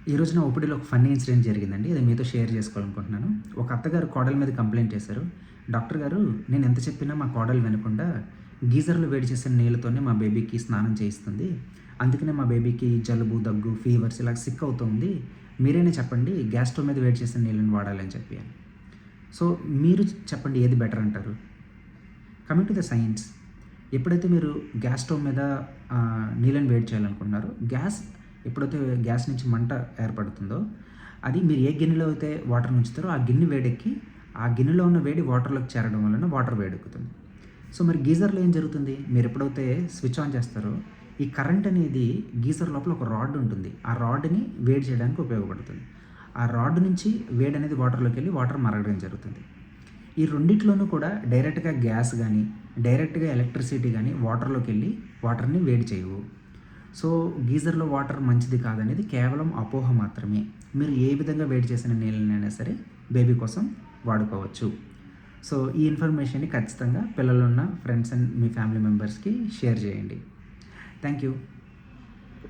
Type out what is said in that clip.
ఈ రోజు నా ఓపీడీలో ఒక ఫన్నీ ఇన్సిడెంట్ జరిగిందండి. అది మీతో షేర్ చేసుకోవాలనుకుంటున్నాను. ఒక అత్తగారు కోడల మీద కంప్లెయింట్ చేశారు. డాక్టర్ గారు, నేను ఎంత చెప్పినా మా కోడలు వినకుండా గీజర్‌లో వేడి చేసిన నీళ్ళతోనే మా బేబీకి స్నానం చేయిస్తుంది. అందుకనే మా బేబీకి జలుబు, దగ్గు, ఫీవర్స్ ఇలా సిక్ అవుతుంది. మీరైనా చెప్పండి, గ్యాస్ స్టవ్ మీద వేడి చేసిన నీళ్ళని వాడాలని చెప్పి అని. సో, మీరు చెప్పండి, ఏది బెటర్ అంటారు? కమింగ్ టు ద సైన్స్, ఎప్పుడైతే మీరు గ్యాస్ స్టవ్ మీద నీళ్ళని వేడి చేయాలనుకుంటున్నారో, ఎప్పుడైతే గ్యాస్ నుంచి మంట ఏర్పడుతుందో, అది మీరు ఏ గిన్నెలో అయితే వాటర్ ఉంచుతారో ఆ గిన్నె వేడెక్కి, ఆ గిన్నెలో ఉన్న వేడి వాటర్‌లోకి చేరడం వలన వాటర్ వేడెక్కుతుంది. సో, మరి గీజర్‌లో ఏం జరుగుతుంది? మీరు ఎప్పుడైతే స్విచ్ ఆన్ చేస్తారో, ఈ కరెంట్ అనేది గీజర్ లోపల ఒక రాడ్ ఉంటుంది. ఆ రాడ్‌ని వేడి చేయడానికి ఉపయోగపడుతుంది. ఆ రాడ్ నుంచి వేడి అనేది వాటర్‌లోకెళ్ళి వాటర్ మరగడం జరుగుతుంది. ఈ రెండిట్లోనూ కూడా డైరెక్ట్‌గా గ్యాస్ గానీ, డైరెక్ట్‌గా ఎలక్ట్రిసిటీ గానీ వాటర్‌లోకెళ్ళి వాటర్‌ని వేడి చేయవు. సో, గీజర్‌లో వాటర్ మంచిది కాదనేది కేవలం అపోహ మాత్రమే. మీరు ఏ విధంగా వేడి చేసిన నీళ్ళనైనా సరే బేబీ కోసం వాడుకోవచ్చు. సో, ఈ ఇన్ఫర్మేషన్‌ని ఖచ్చితంగా పిల్లలున్న ఫ్రెండ్స్ అండ్ మీ ఫ్యామిలీ మెంబర్స్‌కి షేర్ చేయండి. Thank you.